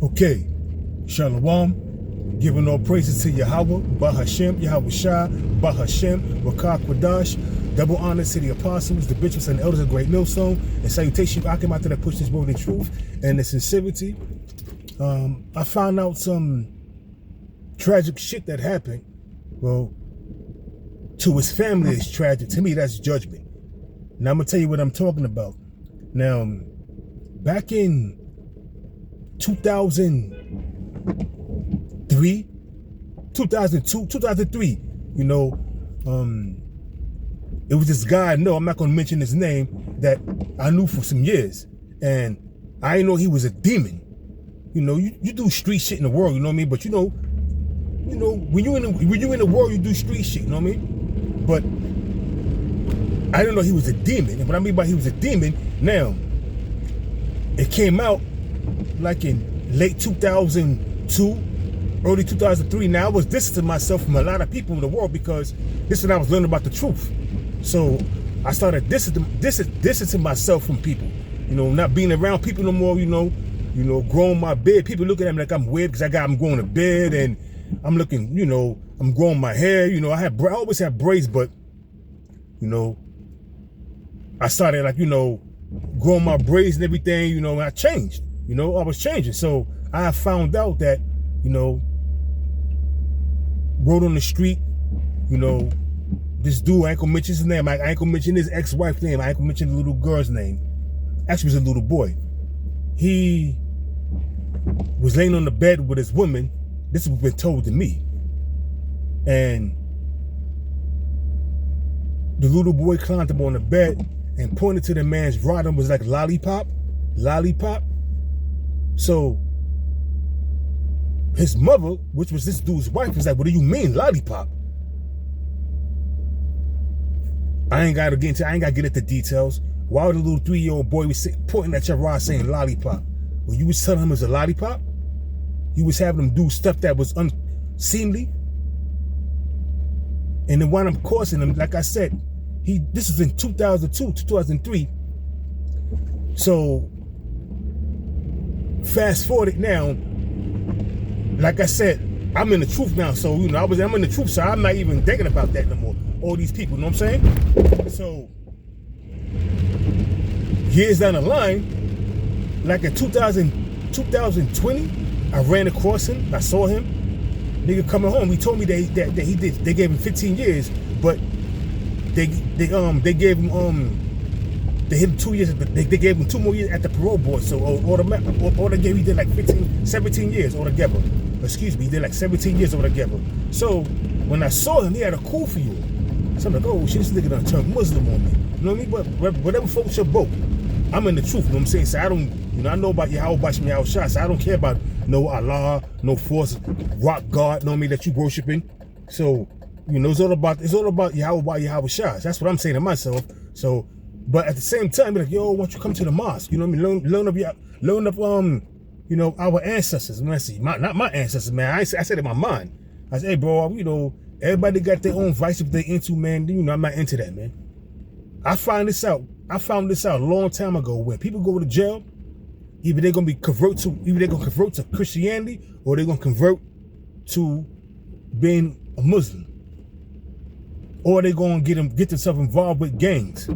Okay, Shalom, giving all praises to Yahweh, Bahashem, Yahweh Shah, Bahashem, Rakah Kwadash, double honor to the apostles, the bishops, and the elders of Great Millstone, and salutation I came out that push this word in truth and the sincerity. I found out some tragic shit that happened. Well, to his family it's tragic. To me, that's judgment. Now I'm gonna tell you what I'm talking about. Now, back in 2003, 2002, 2003, you know, it was this guy, no, I'm not going to mention his name, that I knew for some years. And I didn't know he was a demon. You know, you do street shit in the world, you know what I mean? But you know, when you in the world, you do street shit, you know what I mean? But I didn't know he was a demon. And what I mean by he was a demon, now, it came out like in late 2002, early 2003. Now I was distancing myself from a lot of people in the world because this is when I was learning about the truth. So I started distancing myself from people. You know, not being around people no more. You know, growing my beard. People looking at me like I'm weird because I'm growing a beard and I'm looking. You know, I'm growing my hair. You know, I always had braids, but you know, I started like growing my braids and everything. You know, and I changed. You know, I was changing. So I found out that, word on the street, this dude, I ain't gonna mention his name. I ain't gonna mention his ex-wife's name. I ain't gonna mention the little girl's name. Actually, it was a little boy. He was laying on the bed with his woman. This has been told to me. And the little boy climbed up on the bed and pointed to the man's rod and was like, lollipop, lollipop. So his mother, which was this dude's wife, was like, what do you mean, lollipop? I ain't gotta get into details. Why would the little 3-year-old boy was pointing at your rod saying lollipop? Well, you was telling him it was a lollipop? You was having him do stuff that was unseemly? And then while I'm causing him, like I said, this was in 2002, 2003. So fast forward it now, like I said, I'm in the truth now. So, I'm in the truth, so I'm not even thinking about that no more. All these people, you know what I'm saying? So, years down the line, like in 2020, I ran across him, I saw him, nigga coming home. He told me they gave him 15 years, but they gave him, they hit him 2 years, they gave him 2 more years at the parole board. So altogether he did like 17 years altogether. Excuse me, he did like 17 years altogether. So when I saw him, he had a cool for you. So I'm like, oh shit, this nigga done turned Muslim on me. You know what I mean? But whatever folks your boat, I'm in the truth, you know what I'm saying? So I don't, I know about Yahweh Bashim Yahweh Shah, so I don't care about no Allah, no force, rock God, you know what I mean, that you worshiping. So, it's all about Yahweh Shah. That's what I'm saying to myself. So, but at the same time, be like, yo, why don't you come to the mosque? You know what I mean? Learn of our ancestors. When I say not my ancestors, man. I said in my mind. I said, hey, bro, everybody got their own vice if they into, man. I'm not into that, man. I found this out a long time ago. When people go to jail, either they're gonna convert to Christianity or they're gonna convert to being a Muslim. Or they're gonna get themselves involved with gangs.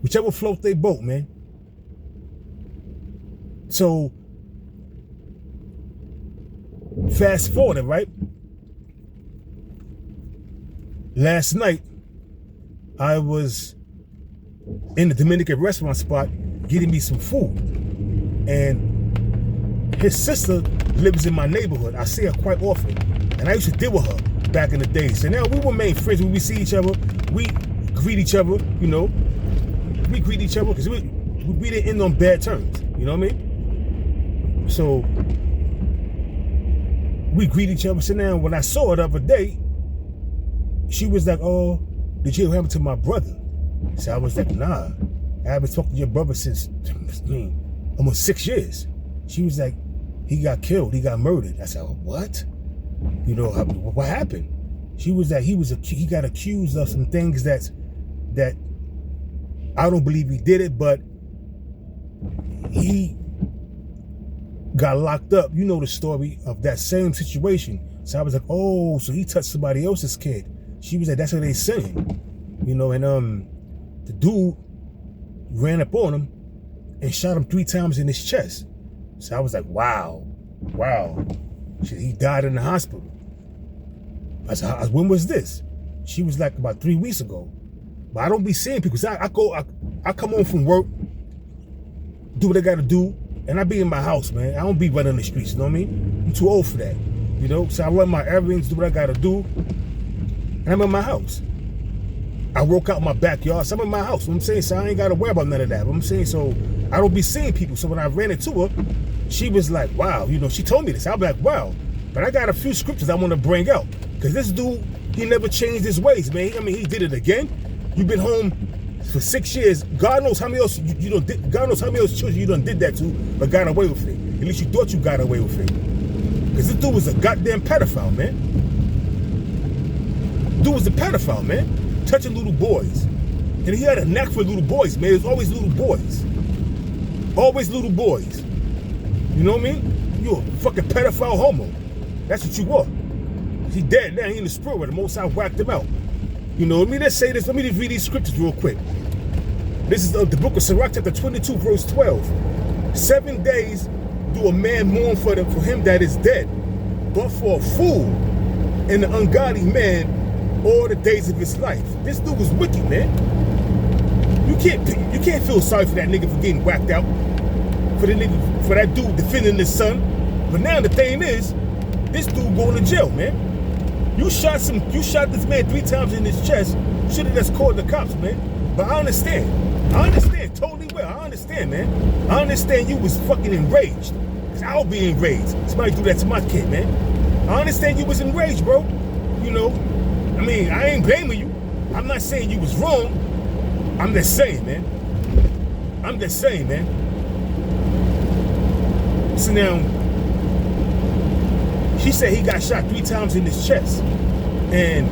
Whichever float they boat, man. So fast forward, right? Last night, I was in the Dominican restaurant spot getting me some food. And his sister lives in my neighborhood. I see her quite often. And I used to deal with her back in the day. So now we remain friends. When we see each other, we greet each other, We greet each other because we didn't end on bad terms. You know what I mean? So we greet each other. So now when I saw her the other day, she was like, oh, did you ever happen to my brother? So I was like, nah, I haven't talked to your brother since, almost 6 years. She was like, he got killed, he got murdered. I said, what? What happened? She was like, he got accused of some things that I don't believe he did it, but he got locked up. You know the story of that same situation. So I was like, oh, so he touched somebody else's kid. She was like, that's what they saying. You know, and the dude ran up on him and shot him 3 times in his chest. So I was like, wow. Shit, he died in the hospital. I said, when was this? She was like, about 3 weeks ago. But I don't be seeing people. So I come home from work, do what I gotta do, and I be in my house, man. I don't be running the streets, you know what I mean? I'm too old for that, you know? So I run my errands, do what I gotta do, and I'm in my house. I work out in my backyard, so I'm in my house, you know what I'm saying? So I ain't gotta worry about none of that, you know what I'm saying? So I don't be seeing people. So when I ran into her, she was like, wow, you know, she told me this. I'll be like, wow. But I got a few scriptures I want to bring out. Because this dude, he never changed his ways, man. I mean, he did it again. You've been home for 6 years. God knows how many else God knows how many else children you done did that to, but got away with it. At least you thought you got away with it. Because this dude was a goddamn pedophile, man. Dude was a pedophile, man. Touching little boys. And he had a knack for little boys, man. It was always little boys. Always little boys. You know what I mean? You a fucking pedophile homo. That's what you are. He dead now. He in the spirit where the Most High whacked him out. You know, let me just say this. Let me just read these scriptures real quick. This is the book of Sirach, chapter 22, verse 12. 7 days do a man mourn for him that is dead, but for a fool and an ungodly man all the days of his life. This dude was wicked, man. You can't feel sorry for that nigga for getting whacked out. For that dude defending his son. But now the thing is, this dude going to jail, man. You shot this man 3 times in his chest. Should have just called the cops, man. But I understand totally well. I understand, man. I understand you was fucking enraged. Cause I'll be enraged. Somebody do that to my kid, man. I understand you was enraged, bro. You know, I mean, I ain't blaming you. I'm not saying you was wrong. I'm just saying, man. So now, she said he got shot 3 times in his chest. And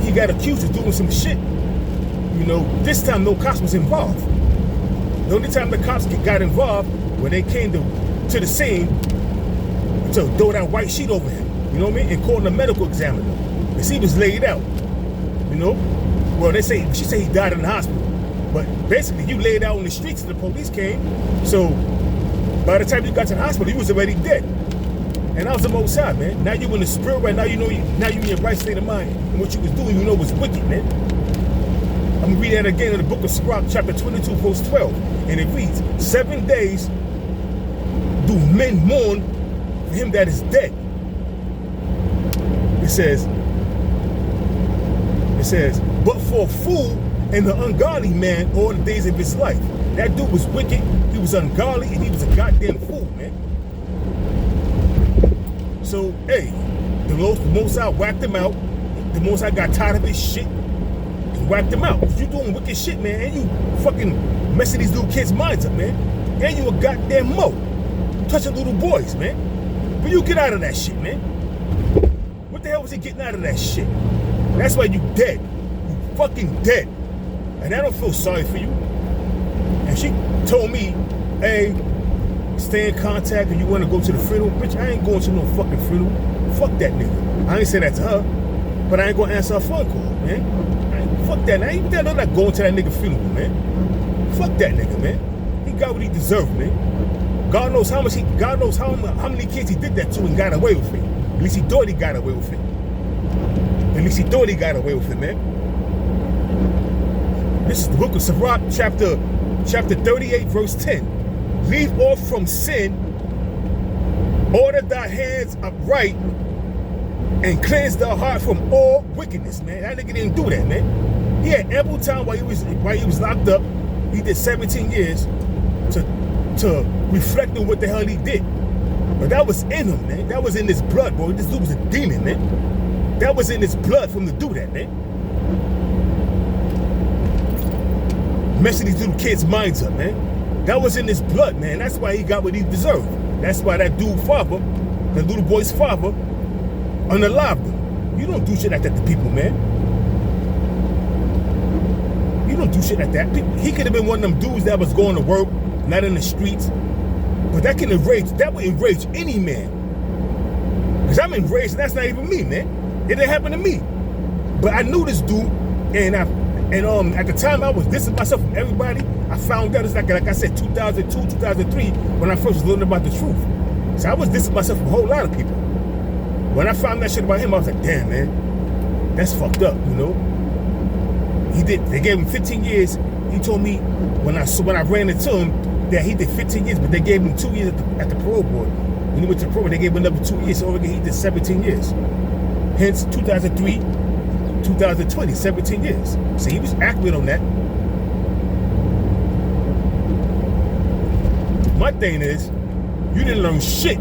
he got accused of doing some shit. You know, this time no cops was involved. The only time the cops got involved when they came to the scene to throw that white sheet over him. You know what I mean? And called a medical examiner. Because he was laid out. You know? Well, she said he died in the hospital. But basically, you laid out on the streets and the police came. So by the time you got to the hospital, you was already dead. And that was the Most High, man. Now you in the spirit right now. You know, now you in your right state of mind. And what you was doing, you know, was wicked, man. I'm gonna read that again in the book of Sirach, chapter 22, verse 12. And it reads, 7 days do men mourn for him that is dead. It says, but for a fool and the ungodly man all the days of his life. That dude was wicked, he was ungodly, and he was a goddamn fool, man. So, hey, the Most High whacked him out. The Most High got tired of his shit and whacked him out. You doing wicked shit, man, and you fucking messing these little kids' minds up, man. And you a goddamn mo. Touching little boys, man. But you get out of that shit, man. What the hell was he getting out of that shit? That's why you dead. You fucking dead. And I don't feel sorry for you. And she told me, hey, stay in contact and you want to go to the funeral. Bitch, I ain't going to no fucking funeral. Fuck that nigga. I ain't say that to her, but I ain't going to answer a phone call, man. Fuck that. I ain't not going to that nigga funeral, man. Fuck that nigga, man. He got what he deserved, man. God knows how many kids he did that to and got away with it. At least he thought he got away with it. Man. This is the book of Sirach, chapter 38, verse 10. Leave off from sin, order thy hands upright, and cleanse thy heart from all wickedness, man. That nigga didn't do that, man. He had ample time while he was locked up. He did 17 years to reflect on what the hell he did. But that was in him, man. That was in his blood, boy. This dude was a demon, man. That was in his blood for him to do that, man. Messing these little kids' minds up, man. That was in his blood, man. That's why he got what he deserved. That's why that dude's father, the little boy's father, unalived him. You don't do shit like that to people, man. You don't do shit like that. He could have been one of them dudes that was going to work, not in the streets. But that would enrage any man. Because I'm enraged, and that's not even me, man. It didn't happen to me. But I knew this dude, and at the time I was distancing myself from everybody. I found out, it's like I said, 2002, 2003, when I first was learning about the truth. So I was distancing myself from a whole lot of people. When I found that shit about him, I was like, damn, man, that's fucked up, you know? They gave him 15 years. He told me when I ran into him that he did 15 years, but they gave him 2 years at the parole board. When he went to the parole, they gave him another 2 years, so he did 17 years. Hence, 2003, 2020, 17 years. So he was accurate on that. My thing is, you didn't learn shit.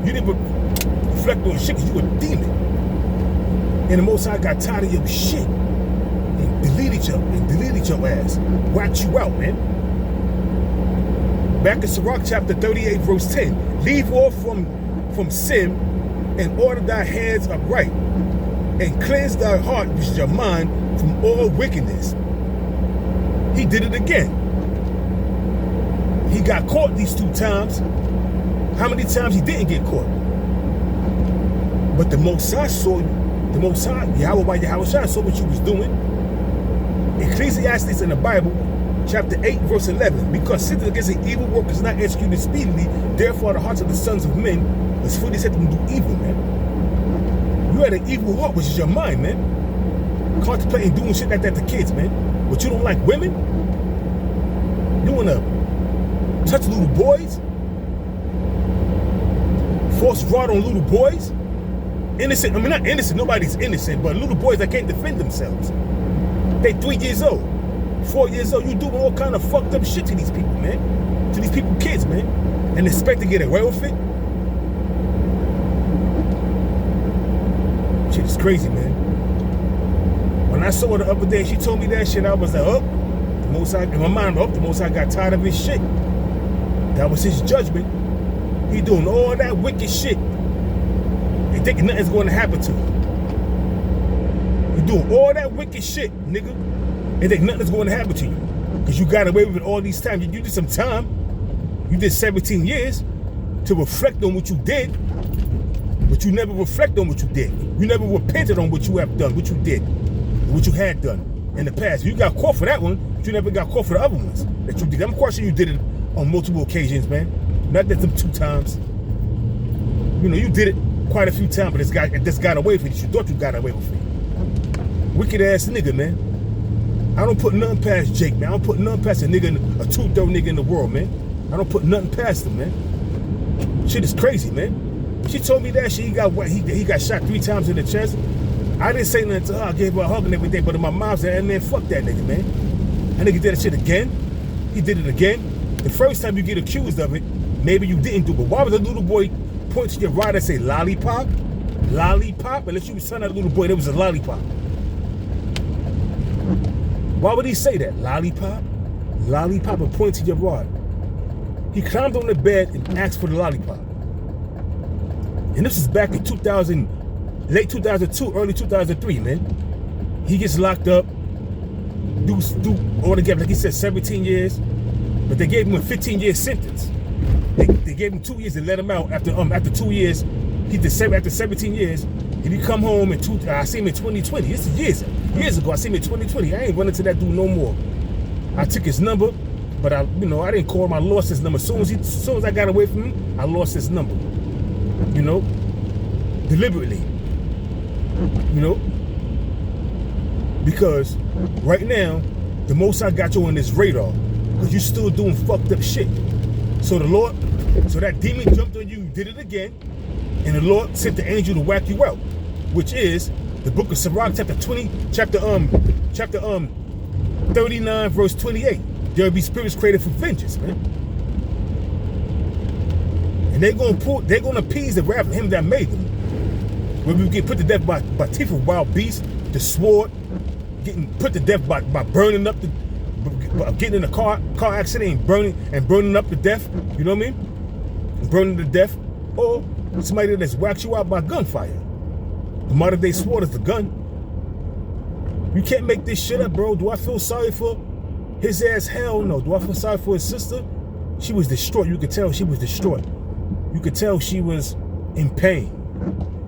You didn't reflect on shit because you were a demon. And the Most High got tired of your shit and deleted your ass. Whacked you out, man. Back in Sirach chapter 38, verse 10. Leave off from sin and order thy hands upright, and cleanse thy heart, which is your mind, from all wickedness. He did it again. He got caught these 2 times. How many times he didn't get caught? But the Most High saw you. The Most High, Yahweh saw what you was doing. Ecclesiastes in the Bible, chapter 8, verse 11. Because sin against an evil work is not executed speedily, therefore the hearts of the sons of men is fully set to do evil, man. You had an evil heart, which is your mind, man. Contemplating doing shit like that to kids, man. But you don't like women? You wanna touch little boys? Force rod on little boys? Innocent, I mean not innocent, nobody's innocent, but little boys that can't defend themselves. They 3 years old, 4 years old. You doing all kind of fucked up shit to these people, man. To these people, kids, man. And expect to get away with it? Shit is crazy, man. When I saw her the other day, she told me that shit, I was like, oh, the Most High, in my mind, the Most High got tired of his shit. That was his judgment. He doing all that wicked shit and thinking nothing's going to happen to him. You doing all that wicked shit, nigga, and think nothing's going to happen to you. Because you got away with it all these times. You did some time. You did 17 years to reflect on what you did, but you never reflect on what you did. You never repented on what you have done, what you did, what you had done in the past. You got caught for that one, but you never got caught for the other ones that you did. I'm quite sure you did it on multiple occasions, man. Not that them 2 times. You know, you did it quite a few times, but this got away with it. You thought you got away with it. Wicked ass nigga, man. I don't put nothing past Jake, man. I don't put nothing past a 2-throw nigga in the world, man. I don't put nothing past him, man. Shit is crazy, man. She told me that he got shot 3 times in the chest. I didn't say nothing to her. I gave her a hug and everything, but in my mouth said, man, fuck that nigga, man. That nigga did that shit again. He did it again. The first time you get accused of it, maybe you didn't do it. But why would a little boy point to your rod and say lollipop? Lollipop? Unless you was telling that little boy there was a lollipop. Why would he say that? Lollipop? Lollipop, and point to your rod. He climbed on the bed and asked for the lollipop. And this is back in late 2002, early 2003, man. He gets locked up, do altogether, like he said, 17 years, but they gave him a 15-year sentence. They gave him 2 years and let him out after 2 years. He did after 17 years. And he come home I see him in 2020. This is years ago. I see him in 2020. I ain't running to that dude no more. I took his number, but I didn't call him. I lost his number. As soon as I got away from him, I lost his number. You know, deliberately. You know, because right now, the Most High got you on this radar because you still doing fucked up shit. So that demon jumped on you, did it again, and the Lord sent the angel to whack you out, which is the book of Sirach, chapter 39, verse 28. There will be spirits created for vengeance, man. And they're gonna appease the wrath of him that made them. When we get put to death by teeth of wild beasts, the sword, getting put to death by burning up getting in a car accident and burning up to death, you know what I mean? Burning to death, or somebody that's whacked you out by gunfire. The modern day sword is the gun. You can't make this shit up, bro. Do I feel sorry for his ass? Hell no. Do I feel sorry for his sister? She was distraught. You could tell she was distraught. You could tell she was in pain.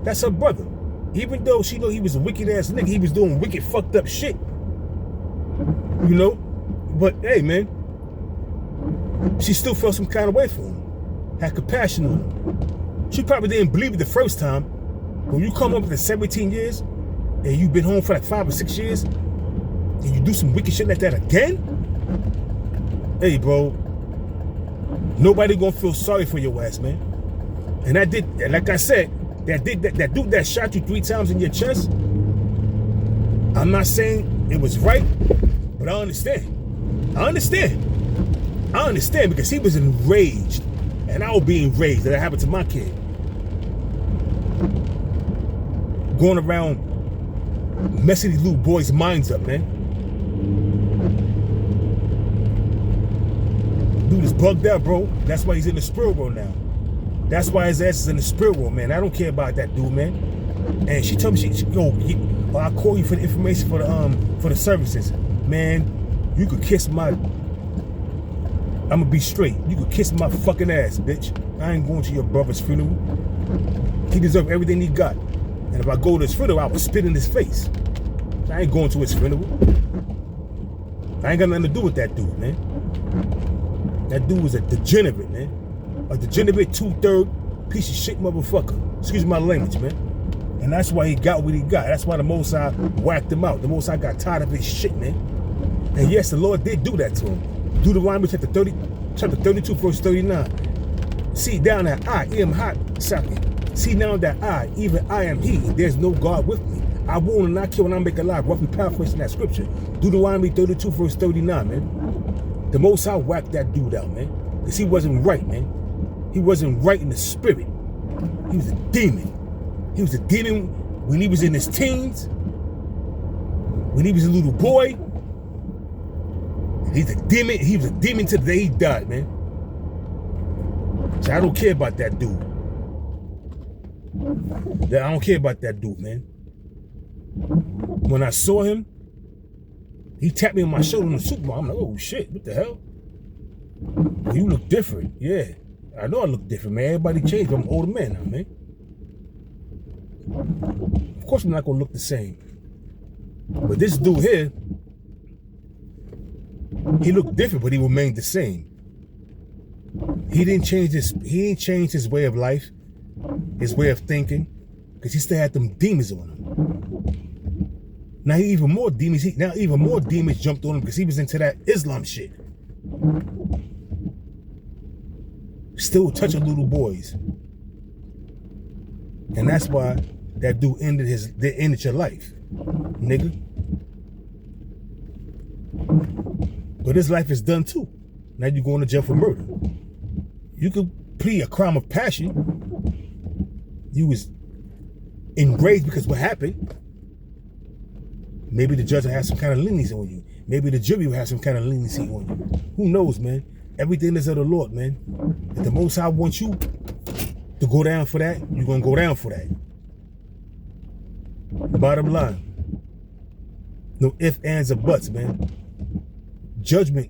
That's her brother. Even though she know he was a wicked ass nigga, he was doing wicked fucked up shit. You know? But hey, man, she still felt some kind of way for him. Had compassion on him. She probably didn't believe it the first time. But when you come up with 17 years and you've been home for like 5 or 6 years and you do some wicked shit like that again, hey, bro, nobody gonna feel sorry for your ass, man. And that did, like I said, that dude that shot you 3 times in your chest, I'm not saying it was right, but I understand. I understand because he was enraged, and I would be enraged that it happened to my kid. Going around messing these little boys' minds up, man. Dude is bugged out, bro. That's why he's in the spirit world now. That's why his ass is in the spirit world, man. I don't care about that dude, man. And she told me she go, I'll call you for the information for the services. Man, you could kiss my, I'ma be straight. You could kiss my fucking ass, bitch. I ain't going to your brother's funeral. He deserves everything he got. And if I go to his funeral, I will spit in his face. I ain't going to his funeral. I ain't got nothing to do with that dude, man. That dude was a degenerate, man. A degenerate 2/3 piece of shit motherfucker. Excuse my language, man. And that's why he got what he got. That's why the Most High whacked him out. The Most High got tired of his shit, man. And yes, the Lord did do that to him. Deuteronomy chapter 32, verse 39. See down that I am hot, second. See now that I, even I am he. There's no God with me. I won't and not kill and I make alive. Roughly paraphrasing that scripture. Deuteronomy 32, verse 39, man. The Most High whacked that dude out, man. Because he wasn't right, man. He wasn't right in the spirit. He was a demon. He was a demon when he was in his teens. When he was a little boy. He's a demon. He was a demon to the day he died, man. So I don't care about that dude. I don't care about that dude, man. When I saw him, he tapped me on my shoulder in the Super Bowl. I'm like, oh shit, what the hell? Well, you look different. Yeah, I know I look different, man. Everybody changed, but I'm an older man now, man. Of course I'm not gonna look the same. But this dude here, he looked different, but he remained the same. He didn't change his way of life, his way of thinking, because he still had them demons on him. Now even more demons jumped on him because he was into that Islam shit. Still touching little boys. And that's why that dude ended your life, nigga. But his life is done too. Now you're going to jail for murder. You could plead a crime of passion. You was enraged because what happened. Maybe the judge will have some kind of leniency on you. Maybe the jury will have some kind of leniency on you. Who knows, man? Everything is of the Lord, man. If the Most High wants you to go down for that, you're going to go down for that. Bottom line. No ifs, ands, or buts, man. Judgment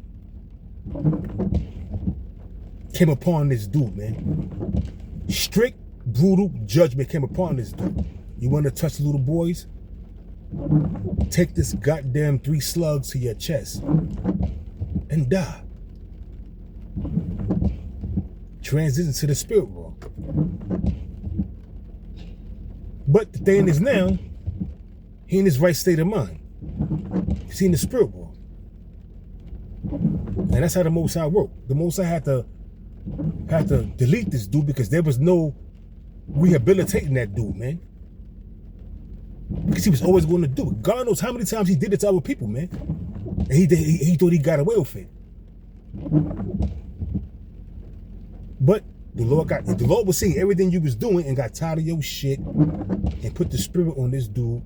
came upon this dude, man. Strict, brutal judgment came upon this dude. You want to touch little boys? Take this goddamn 3 slugs to your chest and die. Transition to the spirit world. But the thing is now, he in his right state of mind. He's in the spirit world. And that's how the Most High worked. The Most High had to delete this dude because there was no rehabilitating that dude, man. Because he was always going to do it. God knows how many times he did it to other people, man. And he thought he got away with it. But the Lord was seeing everything you was doing and got tired of your shit and put the spirit on this dude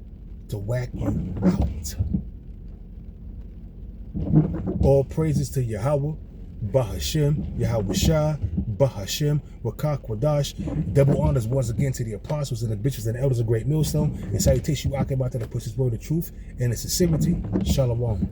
to whack you out. All praises to Yahweh, Bahashem, Yahweh Shah, Bahashem, Wakak Wadash. Double honors once again to the apostles and the bishops and the elders of Great Millstone. And salutation, you Akabata, that puts his word of truth and its sincerity. Shalom.